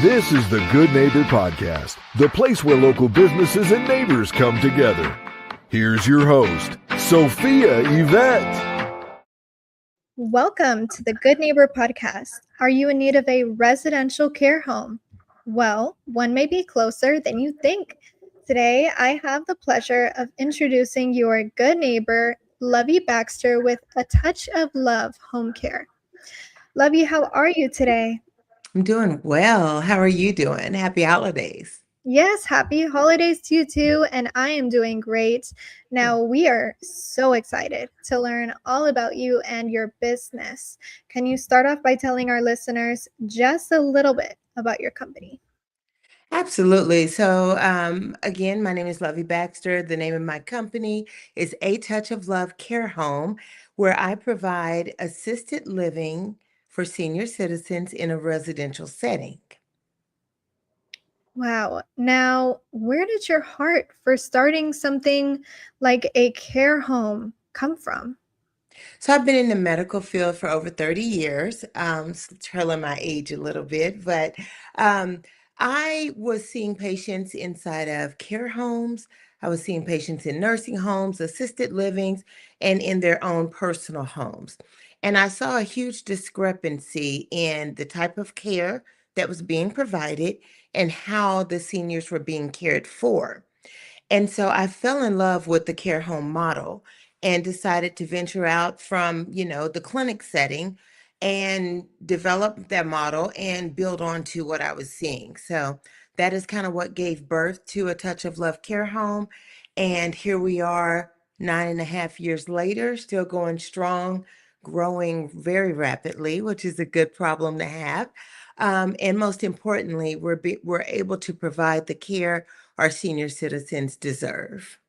This is the Good Neighbor Podcast, the place where local businesses and neighbors come together. Here's your host, Sophia Yvette. Welcome to the Good Neighbor Podcast. Are you in need of a residential care home? Well, one may be closer than you think. Today, I have the pleasure of introducing your good neighbor, Lovie Baxter, with A Touch of Love Home Care. Lovie, how are you today? I'm doing well. How are you doing? Happy holidays. Yes, happy holidays to you too, and I am doing great. Now, we are so excited to learn all about you and your business. Can you start off by telling our listeners just a little bit about your company? Absolutely. So, again, my name is Lovie Baxter. The name of my company is A Touch of Love Care Home, where I provide assisted living for senior citizens in a residential setting. Wow. Now, where did your heart for starting something like a care home come from? So I've been in the medical field for over 30 years, trailing my age a little bit, but um, I was seeing patients inside of care homes. I was seeing patients in nursing homes, assisted livings, and in their own personal homes. And I saw a huge discrepancy in the type of care that was being provided and how the seniors were being cared for. And so I fell in love with the care home model and decided to venture out from, the clinic setting and develop that model and build on to what I was seeing. So that is kind of what gave birth to A Touch of Love Care Home. And here we are 9.5 years later, still going strong, growing very rapidly, which is a good problem to have. And most importantly, we're able to provide the care our senior citizens deserve.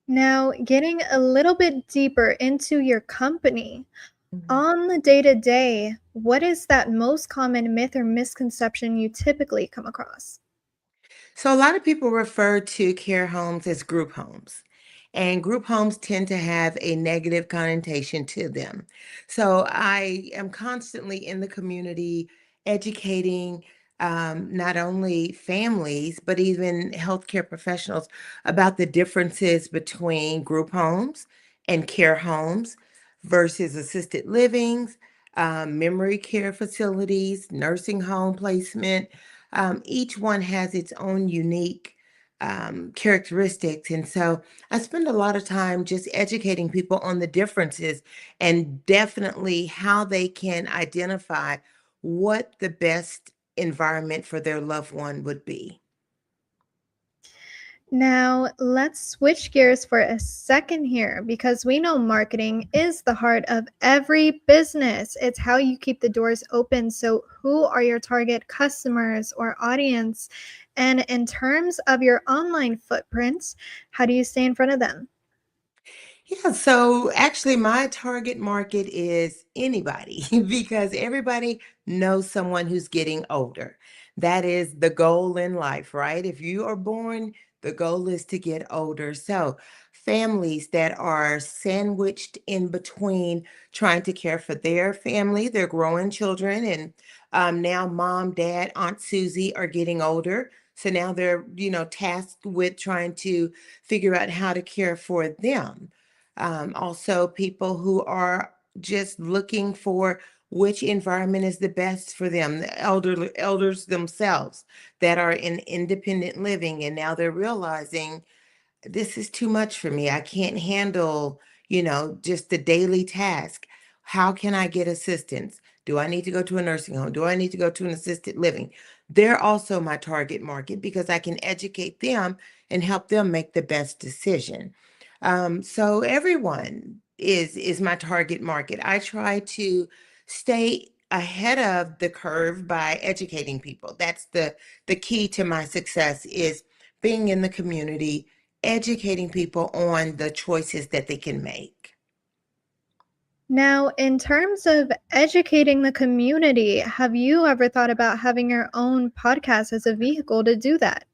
Now, getting a little bit deeper into your company, Mhm. on the day to day, what is that most common myth or misconception you typically come across? So, a lot of people refer to care homes as group homes, and group homes tend to have a negative connotation to them. So, I am constantly in the community educating not only families, but even healthcare professionals about the differences between group homes and care homes versus assisted livings, memory care facilities, nursing home placement. Each one has its own unique characteristics. And so I spend a lot of time just educating people on the differences and definitely how they can identify what the best environment for their loved one would be. Now, let's switch gears for a second here because we know marketing is the heart of every business. It's how you keep the doors open. So, who are your target customers or audience? And in terms of your online footprints, how do you stay in front of them? Yeah, so actually, my target market is anybody because everybody knows someone who's getting older. That is the goal in life, right? If you are born, the goal is to get older. So, families that are sandwiched in between trying to care for their family, their growing children, and now mom, dad, Aunt Susie are getting older. So now they're, tasked with trying to figure out how to care for them. Also, people who are just looking for which environment is the best for them, the elders themselves that are in independent living, and now they're realizing this is too much for me. I can't handle, just the daily task. How can I get assistance? Do I need to go to a nursing home? Do I need to go to an assisted living? They're also my target market because I can educate them and help them make the best decision. So everyone is my target market. I try to stay ahead of the curve by educating people. That's the key to my success is being in the community, educating people on the choices that they can make. Now, in terms of educating the community, have you ever thought about having your own podcast as a vehicle to do that?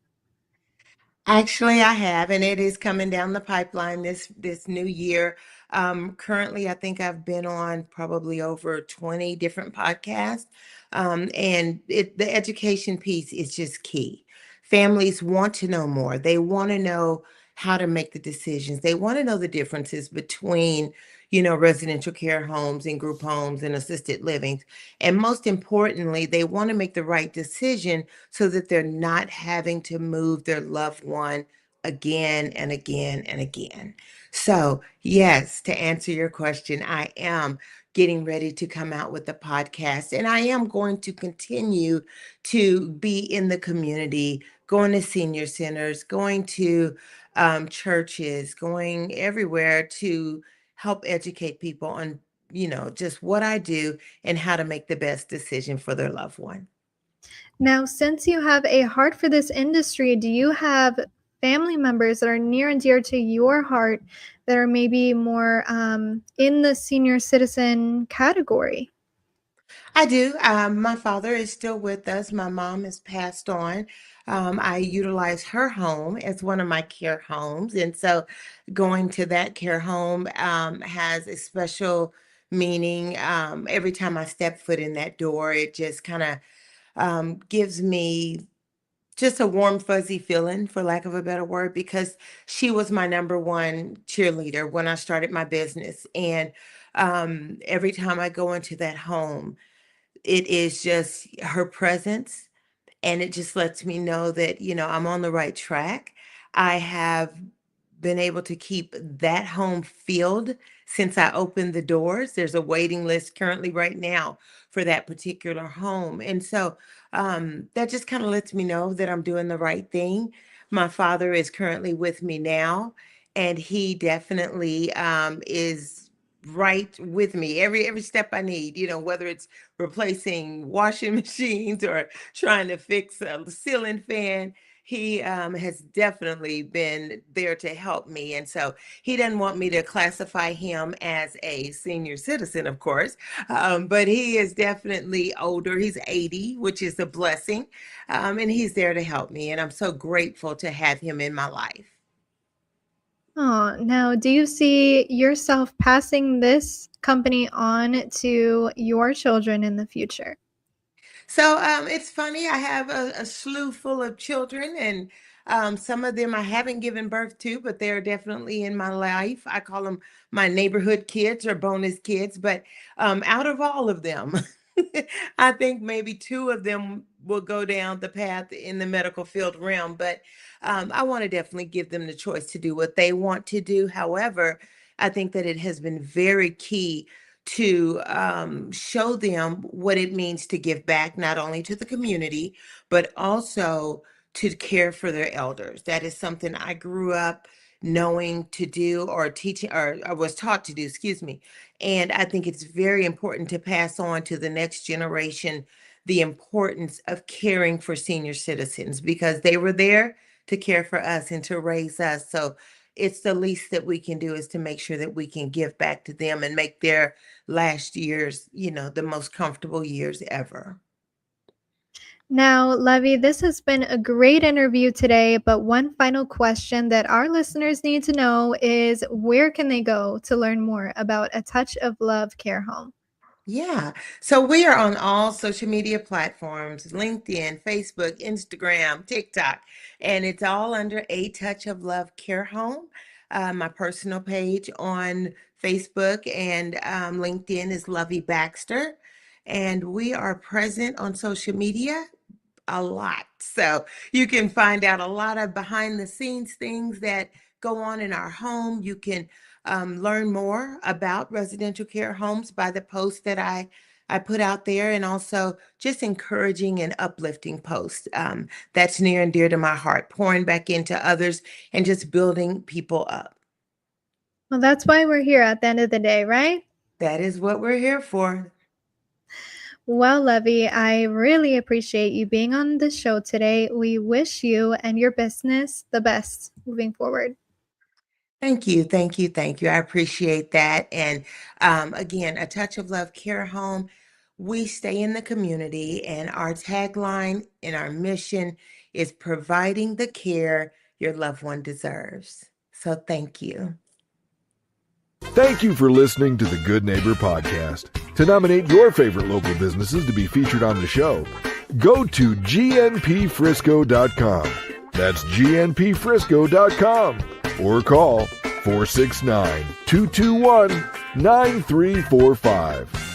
Actually, I have, and it is coming down the pipeline this new year. Currently, I think I've been on probably over 20 different podcasts. And the education piece is just key. Families want to know more. They want to know how to make the decisions. They want to know the differences between, residential care homes and group homes and assisted living. And most importantly, they want to make the right decision so that they're not having to move their loved one again and again and again. So, yes, to answer your question, I am getting ready to come out with the podcast, and I am going to continue to be in the community, going to senior centers, going to churches, going everywhere to help educate people on, just what I do and how to make the best decision for their loved one. Now, since you have a heart for this industry, do you have family members that are near and dear to your heart that are maybe more in the senior citizen category? I do. My father is still with us. My mom has passed on. I utilize her home as one of my care homes. And so going to that care home has a special meaning. Every time I step foot in that door, it just kind of gives me just a warm, fuzzy feeling, for lack of a better word, because she was my number one cheerleader when I started my business. And every time I go into that home, it is just her presence, and it just lets me know that, I'm on the right track. I have been able to keep that home filled since I opened the doors. There's a waiting list currently right now for that particular home. And so that just kind of lets me know that I'm doing the right thing. My father is currently with me now, and he definitely is right with me every step I need, whether it's replacing washing machines or trying to fix a ceiling fan. He has definitely been there to help me. And so he doesn't want me to classify him as a senior citizen, of course, but he is definitely older. He's 80, which is a blessing. And he's there to help me. And I'm so grateful to have him in my life. Oh, now do you see yourself passing this company on to your children in the future? So it's funny. I have a slew full of children, and some of them I haven't given birth to, but they're definitely in my life. I call them my neighborhood kids or bonus kids. But out of all of them, I think maybe two of them will go down the path in the medical field realm. But I want to definitely give them the choice to do what they want to do. However, I think that it has been very key to show them what it means to give back, not only to the community, but also to care for their elders. That is something I grew up knowing to do, or teaching, or I was taught to do, excuse me. And I think it's very important to pass on to the next generation the importance of caring for senior citizens, because they were there to care for us and to raise us. So it's the least that we can do is to make sure that we can give back to them and make their last years, the most comfortable years ever. Now, Lovie, this has been a great interview today, but one final question that our listeners need to know is where can they go to learn more about A Touch of Love Care Home? Yeah. So we are on all social media platforms: LinkedIn, Facebook, Instagram, TikTok, and it's all under A Touch of Love Care Home. My personal page on Facebook and LinkedIn is Lovie Baxter. And we are present on social media a lot. So you can find out a lot of behind the scenes things that go on in our home. You can learn more about residential care homes by the posts that I put out there, and also just encouraging and uplifting posts. That's near and dear to my heart, pouring back into others and just building people up. Well, that's why we're here at the end of the day, right? That is what we're here for. Well, Lovey, I really appreciate you being on the show today. We wish you and your business the best moving forward. Thank you, thank you, thank you. I appreciate that. And again, A Touch of Love Care Home, we stay in the community, and our tagline and our mission is providing the care your loved one deserves. So thank you. Thank you for listening to the Good Neighbor Podcast. To nominate your favorite local businesses to be featured on the show, go to gnpfrisco.com. That's gnpfrisco.com. Or call 469-221-9345.